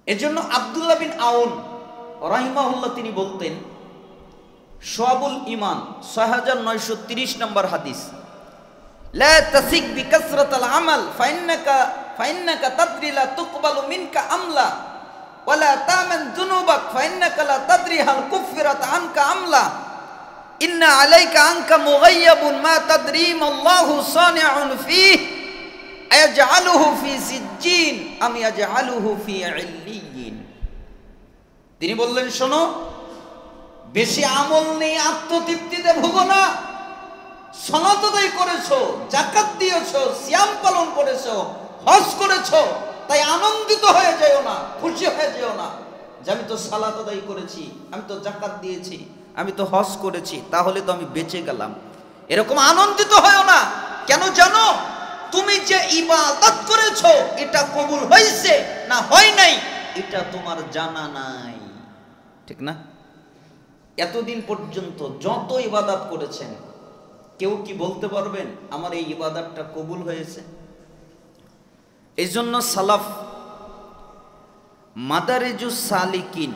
এজন্য আব্দুল্লাহ বিন আউন রাহিমাহুল্লাহ তিনি বলতেন, শুআবুল ঈমান 6930 নম্বর হাদিস, লা তাসিক বিকাসরাতিল আমাল ফাইন্নাকা তাদরি লা তুকবালু মিনকা আমলা ওয়ালা তামান যুনুবাক ফাইন্নাকা লা তাদরি হাল কুফিরাত আনকা আমলা ইন্না আলাইকা আনকা মুগায়্যাবুন মা তাদরি মাল্লাহু সানিউন ফীহ আয়াজআলুহু ফী সিজ্জিন আম ইয়াজআলুহু ফী ইল্লিয়িন। তিনি বললেন, শোনো, বেশি আমল নেই, আত্মতৃপ্তিতে ভোগো না। সালাত আদায় করেছো, যাকাত দিয়েছো, সিয়াম পালন করেছো, হজ করেছো, তাই আনন্দিত হয়ে যেও না, খুশি হয়ে যেও না যে আমি তো সালাত আদায় করেছি, আমি তো যাকাত দিয়েছি, আমি তো হজ করেছি, তাহলে তো আমি বেঁচে গেলাম। এরকম আনন্দিত হয়েও না। কেন জানো? তুমি যে ইবাদত করেছো এটা কবুল হয়েছে না হয় নাই এটা তোমার জানা নাই, ঠিক না? এতদিন পর্যন্ত যত ইবাদত করেছেন, কেউ কি বলতে পারবেন আমার এই ইবাদতটা কবুল হয়েছে? এই জন্য সালাফ মাদারিজুস সালিকিন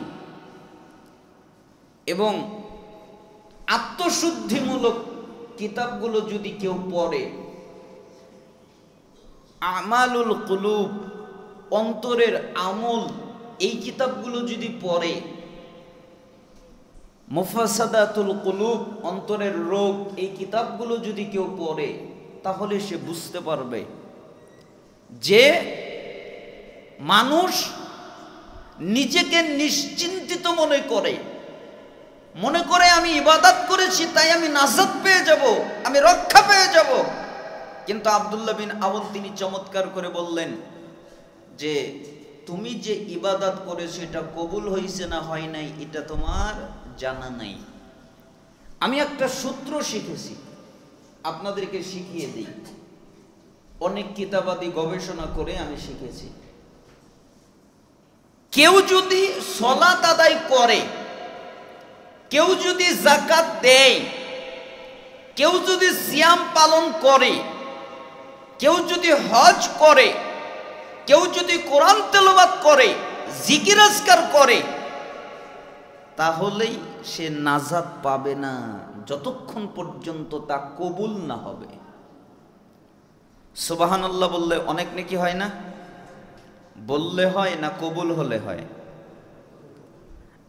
এবং আত্মশুদ্ধিমূলক কিতাবগুলো যদি কেউ পড়ে, আমালুল কুলুব, অন্তরের আমল, এই কিতাবগুলো যদি পড়ে, মুফাসাদাতুল কুলুব, অন্তরের রোগ, এই কিতাবগুলো যদি কেউ পড়ে, তাহলে সে বুঝতে পারবে যে মানুষ নিজেকে নিশ্চিন্তিত মনে করে আমি ইবাদত করেছি তাই আমি নাজাত পেয়ে যাব, আমি রক্ষা পেয়ে যাব। কিন্তু আব্দুল্লাহ বিন আউন তিনি চমৎকার করে বললেন যে তুমি যে ইবাদত করেছো এটা কবুল হয়েছে না হয় নাই এটা তোমার জানা নাই। আমি একটা সূত্র শিখেছি, আপনাদেরকে শিখিয়ে দিই। অনেক কিতাবাদি গবেষণা করে আমি শিখেছি, কেউ যদি সালাত আদায় করে, কেউ যদি যাকাত দেয়, কেউ যদি সিয়াম পালন করে, কেউ যদি হজ করে, কেউ যদি কোরআন তেলাওয়াত করে, জিকির আজকার করে, তাহলেই সে নাজাত পাবে না যতক্ষণ পর্যন্ত তা কবুল না হবে। সুবহানাল্লাহ বললে অনেক নেকি হয় না? বললে হয় না কবুল হলে হয়?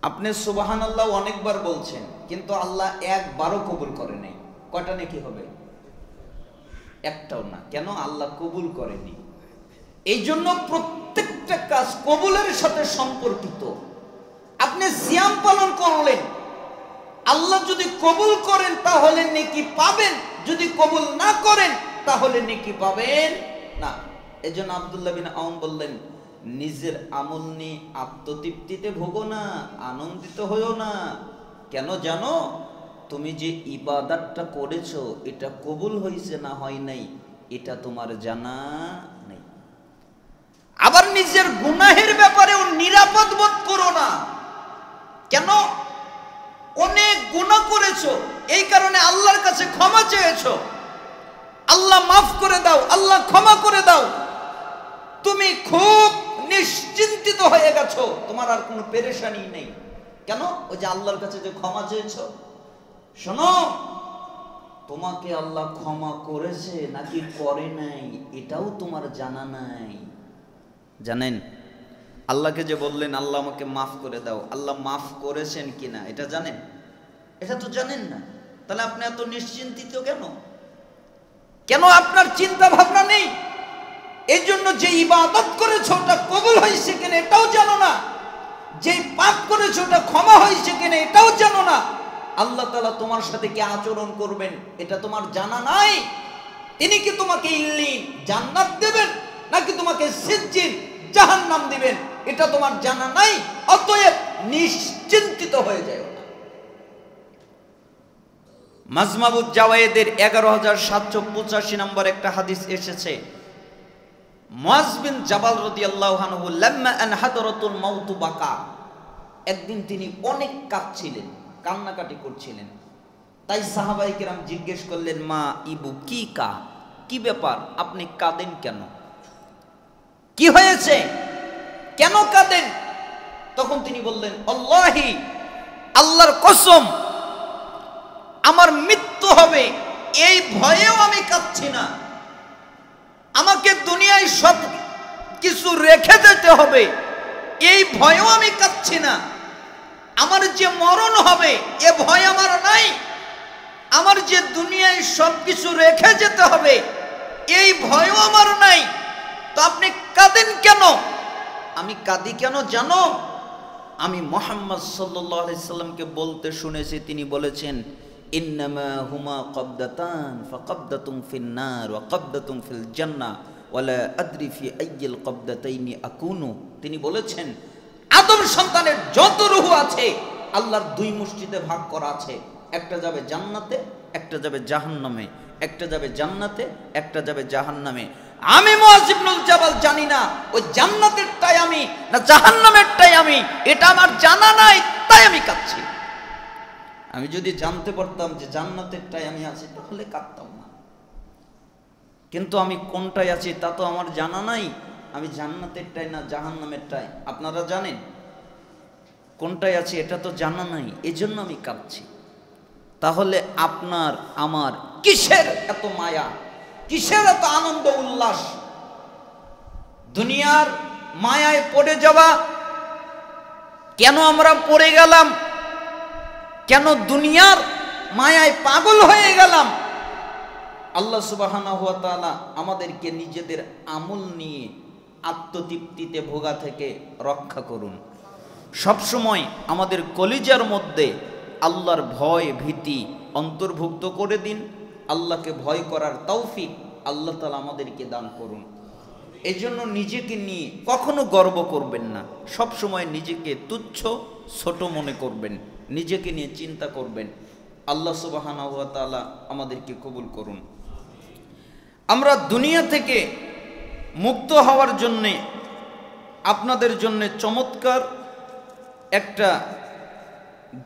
আপনি সুবহানাল্লাহ অনেকবার বলছেন, কিন্তু আল্লাহ একবারও কবুল করে নাই, কয়টা নেকি হবে? একটাও না। কেন? আল্লাহ কবুল করেনি। এই জন্য প্রত্যেকটা কাজ কবুলের সাথে সম্পর্কিত। আপনি সিয়াম পালন করলেন, আল্লাহ যদি কবুল করেন তাহলে নেকি পাবেন, যদি কবুল না করেন তাহলে নেকি পাবেন না। এই জন্য আব্দুল্লাহ বিন আউন বললেন, নিজের আমল নিয়ে আত্মতৃপ্তিতে ভোগো না, আনন্দিত হইও না। কেন জানো? তুমি যে ইবাদতটা করেছো এটা কবুল হয়েছে না হয় নাই এটা তোমার জানা নেই। আবার নিজের গুনাহের ব্যাপারেও নিরাপদ বোধ করো না। কেন? অনেক গুনাহ করেছো, এই কারণে আল্লাহর কাছে ক্ষমা চেয়েছো, আল্লাহ মাফ করে দাও, আল্লাহ ক্ষমা করে দাও। তুমি খুব নিশ্চিন্তিত হয়ে গেছো, তোমার আর কোনো পেরেশানি নেই। কেন? ওই যে আল্লাহর কাছে যে ক্ষমা চেয়েছো। শোনো, তোমাকে আল্লাহ ক্ষমা করেছে নাকি করে নাই এটাও তোমার জানা নাই। জানেন, আল্লাহকে যে বললেন আল্লাহ আমাকে মাফ করে দাও, আল্লাহ মাফ করেছেন কিনা এটা জানেন? এটা তো জানেন না। তাহলে আপনি এত নিশ্চিন্তিত কেন? কেন আপনার চিন্তা ভাবনা নেই? এই জন্য যে ইবাদত করেছো ওটা কবুল হয়েছে কিনা এটাও জানো না, যে পাপ করেছো ওটা ক্ষমা হয়েছে কিনা এটাও জানো না। আল্লাহ তাআলা তোমার সাথে কি আচরণ করবেন এটা তোমার জানা নাই। তিনি কি তোমাকে ইল্লিন জান্নাত দেবেন নাকি তোমাকে সিজ্জিন জাহান্নাম দিবেন এটা তোমার জানা নাই। অতএব নিশ্চিন্তিত হয়ে যাও না। মাজমাবুজ জাওয়ায়েদের 11785 নম্বর একটা হাদিস এসেছে, মুআজ বিন জাবাল রাদিয়াল্লাহু আনহু লাম্মা আন হাদরাতুল মাউত বাকা, একদিন তিনি অনেক কাঁদছিলেন, কান্নাকাটি করছিলেন। তাই সাহাবায়ে কেরাম জিজ্ঞেস করলেন, মা ইবু কি কা, কি ব্যাপার আপনি কাঁদেন কেন? কি হয়েছে, কেন কাঁদেন? তখন তিনি বললেন, আল্লাহি, আল্লাহর কসম, আমার মৃত্যু হবে এই ভয়েও আমি কাঁদছি না। আমাকে দুনিয়ায় সব কিছু রেখে যেতে হবে এই ভয়েও আমি কাঁদছি না। আমার যে মরণ হবে এ ভয় আমার নাই। আমার যে দুনিয়ায় সব কিছু রেখে যেতে হবে এই ভয়ও আমার নাই। তো আপনি কাঁদেন কেন? আমি কাঁদি কেন জানো? আমি মুহাম্মদ সাল্লাল্লাহু আলাইহি সাল্লামকে বলতে শুনেছি, তিনি বলেছেন, ইন্নামা হুমা কবদাতান, ফাকবদাতুন ফিন নার ওয়া কবদাতুন ফিল জান্নাহ ওয়ালা আদরি ফি আইয়িল কবদাতাইনি আকুনু। তিনি বলেছেন, আদম সন্তানের যত রূহ আছে আল্লাহর দুই মুষ্টিতে ভাগ করা আছে, একটা যাবে জান্নাতে, একটা যাবে জাহান্নামে, একটা যাবে জান্নাতে, একটা যাবে জাহান্নামে। আমি মুআয ইবনুল জাবাল জানি না ওই জান্নাতেরটাই আমি না জাহান্নামেরটাই আমি, এটা আমার জানা নাই, তাই আমি কাঁদছি। আমি যদি জানতে পারতাম যে জান্নাতেরটাই আমি আছি তাহলে কাঁদতাম না, কিন্তু আমি কোনটাই আছি তা তো আমার জানা নাই। আমি জান্নাতেরটাই না জাহান্নামেরটাই আপনারা জানেন, কোনটাই আছে এটা তো জানা নাই, এজন্য আমি কাঁদছি। তাহলে আপনার আমার কিসের এত মায়া, কিসের এত আনন্দ উল্লাস? দুনিয়ার মায়ায় পড়ে যাওয়া। কেন আমরা পড়ে গেলাম? কেন দুনিয়ার মায়ায় পাগল হয়ে গেলাম? আল্লাহ সুবহানাহু ওয়া তাআলা আমাদেরকে নিজেদের আমল নিয়ে আত্মতৃপ্তিতে ভোগা থেকে রক্ষা করুন। সবসময় আমাদের কলিজার মধ্যে আল্লাহর ভয় ভীতি অন্তর্ভুক্ত করে দিন। আল্লাহকে ভয় করার তৌফিক আল্লাহ তাআলা আমাদেরকে দান করুন। এজন্য নিজেকে নিয়ে কখনো গর্ব করবেন না, সবসময় নিজেকে তুচ্ছ ছোট মনে করবেন, নিজেকে নিয়ে চিন্তা করবেন। আল্লাহ সুবহানাহু ওয়া তাআলা আমাদেরকে কবুল করুন। আমরা দুনিয়া থেকে মুক্ত হওয়ার জন্যে আপনাদের জন্য চমৎকার একটা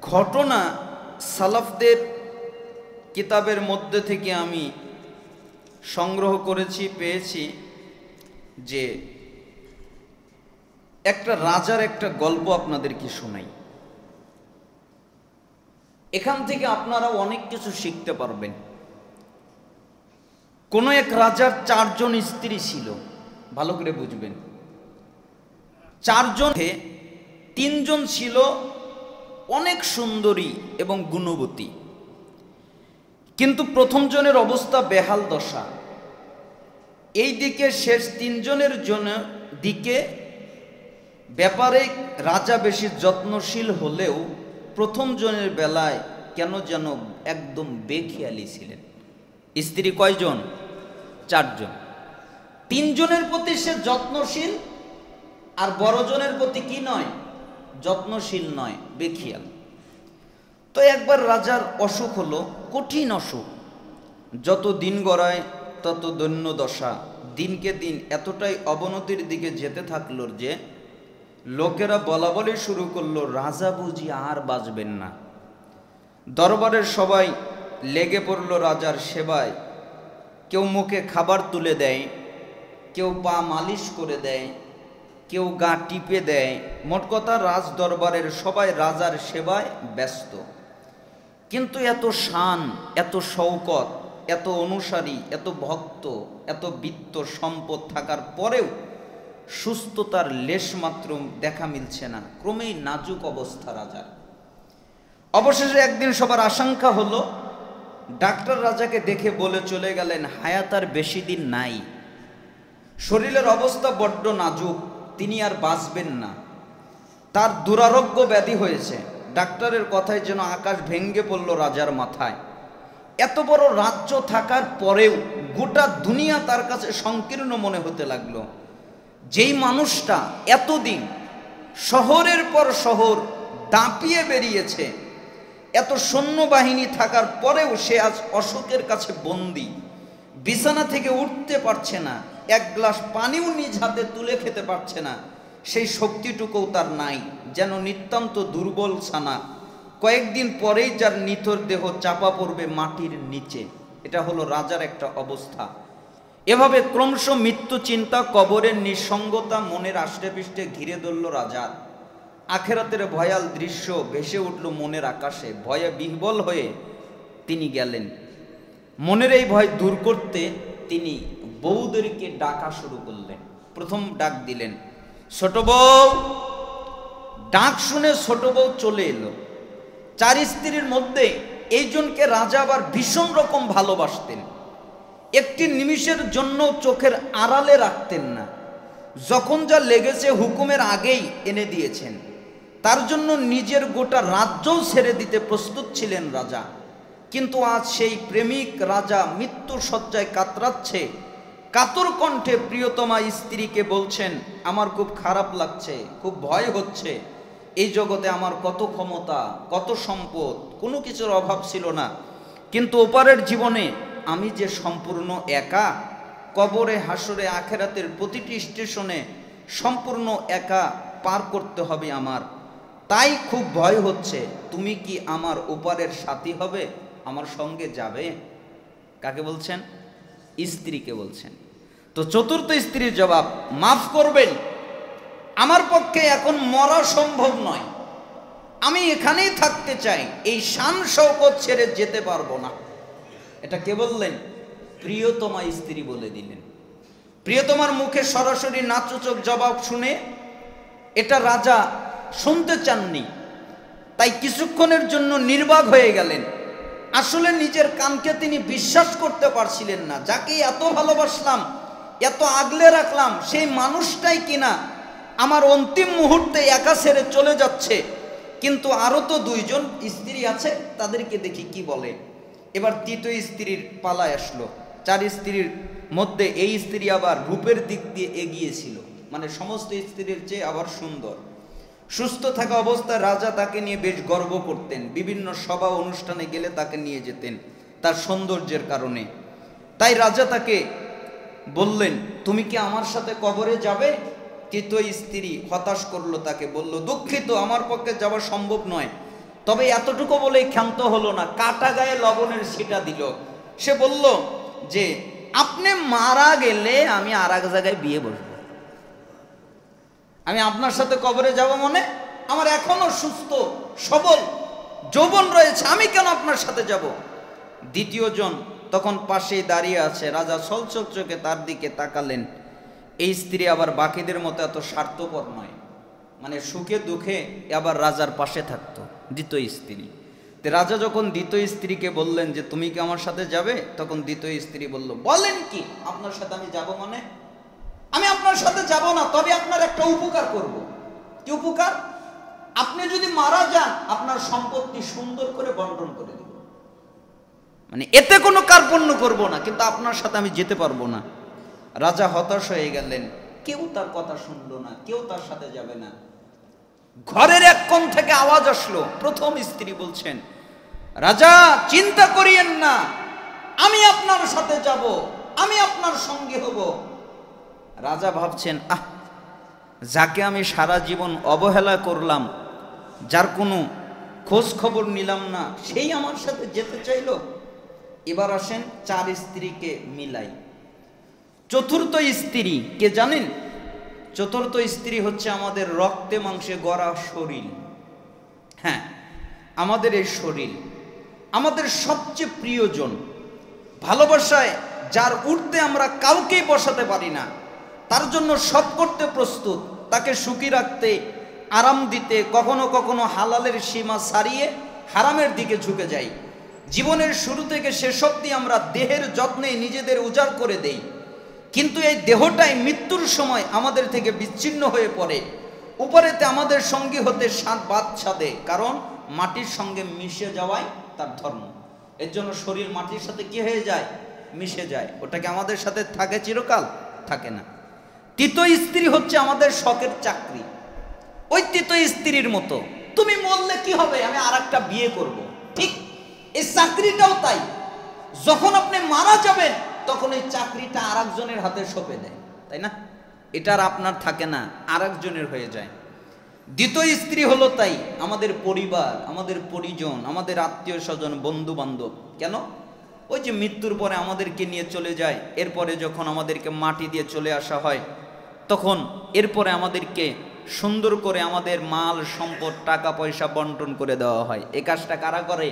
ঘটনা সালাফদের কিতাবের মধ্যে থেকে আমি সংগ্রহ করেছি, পেয়েছি, যে একটা রাজার একটা গল্প আপনাদেরকে শোনাই। এখান থেকে আপনারা অনেক কিছু শিখতে পারবেন। কোন এক রাজার 4 জন স্ত্রী ছিল, ভালো করে বুঝবেন। 4 জনে 3 জন ছিল অনেক সুন্দরী এবং গুণবতী, কিন্তু প্রথম জনের অবস্থা বেহাল দশা। এই দিকে শেষ 3 জনের জন্য দিকে ব্যাপারে রাজা বেশি যত্নশীল হলেও প্রথম জনের বেলায় কেন যেন একদম বেখেয়ালি ছিলেন। স্ত্রী কয়জন? 4 জন। 3 জনের প্রতি সে যত্নশীল, আর বড় জনের প্রতি কি নয়? যত্নশীল নয়, বেখেয়াল। তো একবার রাজার অসুখ হলো, কঠিন অসুখ। যত দিন গড়ায় তত দৈন্য দশা, দিনকে দিন এতটাই অবনতির দিকে যেতে থাকলো যে লোকেরা বলা বলি শুরু করলো, রাজা বুঝি আর বাঁচবেন না। দরবারের সবাই লেগে পড়লো রাজার সেবায়। কেউ মুখে খাবার তুলে দেয়, কেউ পা মালিশ করে দেয়, কেউ গা টিপে দেয়। মোট কথা রাজ দরবারের সবাই রাজার সেবায় ব্যস্ত। কিন্তু এত শান, এত শৌকত, এত অনুসারী, এত ভক্ত, এত বিত্ত সম্পদ থাকার পরেও সুস্থতার লেশমাত্র দেখা মিলছে না। ক্রমেই নাজুক অবস্থা রাজার। অবশেষে একদিন সবার আশঙ্কা হলো, ডাক্তার রাজাকে দেখে বলে চলে গেলেন, হায়াত আর বেশি দিন নাই, শরীরের অবস্থা বড্ড নাজুক, তিনি আর বাঁচবেন না, তার দুরারোগ্য ব্যাধি হয়েছে। ডাক্তারের কথায় যেন আকাশ ভেঙ্গে পড়ল রাজার মাথায়। এত বড় রাজ্য থাকার পরেও গোটা দুনিয়া তার কাছে সংকীর্ণ মনে হতে লাগলো। যেই মানুষটা এতদিন শহরের পর শহর দাপিয়ে বেরিয়েছে, এত সৈন্যবাহিনী থাকার পরেও সে আজ অশোকের কাছে বন্দী, বিছানা থেকে উঠতে পারছে না, এক গ্লাস পানিও নিজ হাতে তুলে খেতে পারছে না। সেই শক্তিটুকুও তার নাই, যেন নিতান্ত দুর্বল ছানা। কয়েকদিন পরেই যার নিথর দেহ চাপা পড়বে মাটির নিচে। এটা হলো রাজার একটা অবস্থা। এভাবে ক্রমশ মৃত্যু চিন্তা, কবরের নিঃসঙ্গতা মনের আষ্টে পৃষ্ঠে ঘিরে ধরল রাজার। আখেরাতের ভয়াল দৃশ্য ভেসে উঠল মনের আকাশে। ভয়ে বিহ্বল হয়ে তিনি গেলেন। মনের এই ভয় দূর করতে তিনি বউদেরকে ডাকা শুরু করলেন। প্রথম ডাক দিলেন, ছোট বউ। ডাক শুনে ছোট বউ চলে এলো। 4 স্ত্রীর মধ্যে এইজনকে রাজা আবার ভীষণ রকম ভালোবাসতেন। একটি নিমিষের জন্য চোখের আড়ালে রাখতেন না। যখন যা লেগেছে হুকুমের আগেই এনে দিয়েছেন। তার জন্য নিজের গোটা রাজ্যও ছেড়ে দিতে প্রস্তুত ছিলেন রাজা। কিন্তু আজ সেই প্রেমিক রাজা মৃত্যুর শয্যায় কাতরাচ্ছে। কাতর কণ্ঠে প্রিয়তমা স্ত্রীকে বলছেন, আমার খুব খারাপ লাগছে, খুব ভয় হচ্ছে। এই জগতে আমার কত ক্ষমতা, কত সম্পদ, কোনো কিছুর অভাব ছিল না, কিন্তু ওপারের জীবনে আমি যে সম্পূর্ণ একা। কবরে, হাসরে, আখেরাতের প্রতিটি স্টেশনে সম্পূর্ণ একা পার করতে হবে আমার। তাই খুব ভয় হচ্ছে। তুমি কি আমার ওপারের সাথী হবে, আমার সঙ্গে যাবে? কাকে বলছেন? স্ত্রীকে বলছেন। তো চতুর্থ স্ত্রীর জবাব, মাফ করবেন, আমার পক্ষে এখন মরা সম্ভব নয়। আমি এখানেই থাকতে চাই, এই শান শৌকত ছেড়ে যেতে পারবো না। এটা কে বললেন? প্রিয়তমা স্ত্রী বলে দিলেন। প্রিয়তমার মুখে সরাসরি নাচোচক জবাব শুনে এটা রাজা শুনতে চাননি। তাই কিছুক্ষণের জন্য নির্বাক হয়ে গেলেন। আসলে নিজের কানকে তিনি বিশ্বাস করতে পারছিলেন না। যাকে এত ভালোবাসলাম, এত আগলে রাখলাম, সেই মানুষটাই কিনা আমার অন্তিম মুহূর্তে একা ছেড়ে চলে যাচ্ছে। কিন্তু আরও তো 2 জন স্ত্রী আছে, তাদেরকে দেখি কি বলে। এবার তৃতীয় স্ত্রীর পালায় আসলো। 4 স্ত্রীর মধ্যে এই স্ত্রী আবার রূপের দিক দিয়ে এগিয়ে ছিল, মানে সমস্ত স্ত্রীর চেয়ে আবার সুন্দর। সুস্থ থাকা অবস্থায় রাজা তাকে নিয়ে বেশ গর্ব করতেন। বিভিন্ন সভা অনুষ্ঠানে গেলে তাকে নিয়ে যেতেন তার সৌন্দর্যের কারণে। তাই রাজা তাকে বললেন, তুমি কি আমার সাথে কবরে যাবে? তৃতীয় স্ত্রী হতাশ করলো তাকে, বলল, দুঃখিত, আমার পক্ষে যাওয়া সম্ভব নয়। তবে এতটুকু বলেই ক্ষান্ত হলো না, কাটা গায়ে লবণের ছিটা দিল। সে বলল যে, আপনি মারা গেলে আমি আর এক জায়গায় বিয়ে বসবো। আমি আপনার সাথে কবরে যাব মানে? আমার এখনো সুস্থ সবল যৌবন রয়েছে, আমি কেন আপনার সাথে যাব? দ্বিতীয় জন তখন পাশেই দাঁড়িয়ে আছে। রাজা ছলছল চোখে তার দিকে তাকালেন। এই স্ত্রী আবার বাকিদের মতো এত স্বার্থপর নয়, মানে সুখে দুঃখে আবার রাজার পাশে থাকতো। দ্বিতীয় স্ত্রী, রাজা যখন দ্বিতীয় স্ত্রীকে বললেন যে তুমি কি আমার সাথে যাবে, তখন দ্বিতীয় স্ত্রী বলল, বলেন কি, আপনার সাথে আমি যাব মানে? আমি আপনার সাথে যাব না, তবে আপনার একটা উপকার করব। কি উপকার? আপনি যদি মারা যান, আপনার সম্পত্তি সুন্দর করে বন্টন করে দেব। মানে এতে কোনো কার্পণ্য করব না, কিন্তু আপনার সাথে আমি যেতে পারবো না। রাজা হতাশ হয়ে গেলেন। কেউ তার কথা শুনলো না, কেউ তার সাথে যাবে না। ঘরের এক কোণ থেকে আওয়াজ আসলো। প্রথম স্ত্রী বলছেন, রাজা চিন্তা করিয়েন না, আমি আপনার সাথে যাব, আমি আপনার সঙ্গে হব। রাজা ভাবছেন, যাকে আমি সারা জীবন অবহেলা করলাম, যার কোনো খোঁজ খবর নিলাম না, সেই আমার সাথে যেতে চাইল। এবার আসেন 4 স্ত্রীকে মিলাই। চতুর্থ স্ত্রী কে জানেন? চতুর্থ স্ত্রী হচ্ছে আমাদের রক্তে মাংসে গড়া শরীর। হ্যাঁ, আমাদের এই শরীর আমাদের সবচেয়ে প্রিয়জন। ভালোবাসায় যার উঠতে আমরা কাউকেই বসাতে পারি না, তার জন্য সব করতে প্রস্তুত, তাকে সুখী রাখতে, আরাম দিতে, কখনো কখনো হালালের সীমা ছাড়িয়ে হারামের দিকে ঝুঁকে যাই। জীবনের শুরু থেকে শেষ অবধি আমরা দেহের যত্নে নিজেদের উজাড় করে দেই। কিন্তু এই দেহটাই মৃত্যুর সময় আমাদের থেকে বিচ্ছিন্ন হয়ে পড়ে। উপরেতে আমাদের সঙ্গী হতে বাদ সাধে, কারণ মাটির সঙ্গে মিশে যাওয়াই তার ধর্ম। এর জন্য শরীর মাটির সাথে কি হয়ে যায়? মিশে যায়। ওটাকে আমাদের সাথে থাকে চিরকাল? থাকে না। তৃতীয় স্ত্রী হচ্ছে আমাদের শখের চাকরি। ওই তৃতীয় স্ত্রীর মতো, তুমি মরলে কি হবে, আমি আর একটা বিয়ে করব। ঠিক এই চাকরিটাও তাই, যখন আপনি মারা যাবেন তখন এই চাকরিটা আর একজনের হাতে সঁপে দেয়, তাই না? এটা আর আপনার থাকে না, আর একজনের হয়ে যায়। দ্বিতীয় স্ত্রী হলো তাই আমাদের পরিবার, আমাদের পরিজন, আমাদের আত্মীয় স্বজন, বন্ধু বান্ধব। কেন? ওই যে মৃত্যুর পরে আমাদেরকে নিয়ে চলে যায়, এরপরে যখন আমাদেরকে মাটি দিয়ে চলে আসা হয়, তখন এরপরে আমাদেরকে সুন্দর করে আমাদের মাল সম্পদ টাকা পয়সা বন্টন করে দেওয়া হয়। এই কাজটা কারা করে?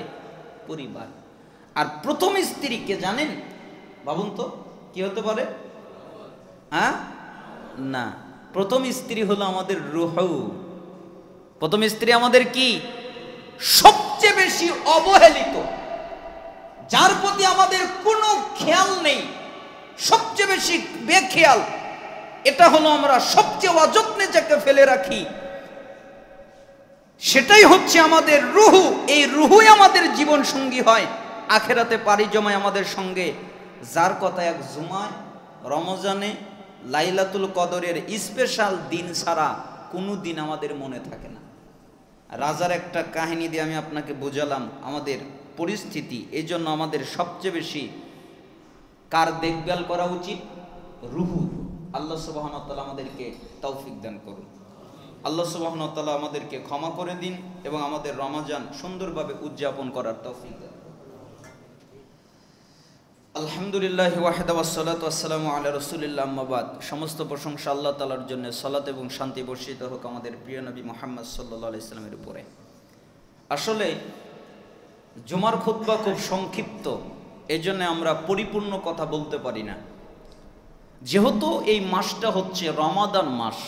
পরিবার। আর প্রথম স্ত্রীকে জানেন? ভাবুন তো কি হতে পারে? হ্যাঁ না, প্রথম স্ত্রী হলো আমাদের রূহ। প্রথম স্ত্রী আমাদের কি? সবচেয়ে বেশি অবহেলিত, যার প্রতি আমাদের কোনো খেয়াল নেই, সবচেয়ে বেশি বেখেয়াল। এটা হলো আমরা সবচেয়ে অযত্নে যাকে ফেলে রাখি, সেটাই হচ্ছে আমাদের রূহ। এই রূহই আমাদের জীবন সঙ্গী হয়, আখেরাতে পাড়ি জমায় আমাদের সঙ্গে। যার কথা এক জুমায়, রমজানে, লাইলাতুল কদরের স্পেশাল দিন ছাড়া কোনো দিন আমাদের মনে থাকে না। রাজার একটা কাহিনী দিয়ে আমি আপনাকে বোঝালাম আমাদের পরিস্থিতি। এই জন্য আমাদের সবচেয়ে বেশি কার দেখভাল করা উচিত? রূহ। আল্লাহ সুবহানাহু ওয়া তাআলা আমাদেরকে তৌফিক দান করুন। আল্লাহ সুবহানাহু ওয়া তাআলা আমাদেরকে ক্ষমা করে দিন এবং আমাদের রমজান সুন্দরভাবে উদযাপন করার তৌফিক দান। আলহামদুলিল্লাহি ওয়াহদা ওয়াসসালাতু ওয়াসসালামু আলা রাসূলিল্লাহ, আম্মা বাদ। সমস্ত প্রশংসা আল্লাহ তাআলার জন্য। সালাত এবং শান্তি বর্ষিত হোক আমাদের প্রিয় নবী মুহাম্মদ সাল্লাল্লাহু আলাইহি সাল্লামের উপরে। আসলে জুমার খুতবা খুব সংক্ষিপ্ত, এজন্য আমরা পরিপূর্ণ কথা বলতে পারি না। যেহেতু এই মাসটা হচ্ছে রমাদান মাস,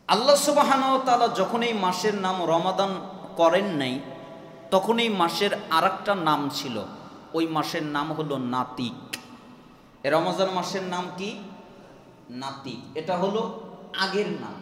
আল্লাহ সুবহানাহু ওয়া তাআলা যখন এই মাসের নাম রমাদান করেন নাই, তখন এই মাসের আরেকটা নাম ছিল। ওই মাসের নাম হলো নাতিক। রমজান মাসের নাম কি? নাতিক। এটা হলো আগের নাম।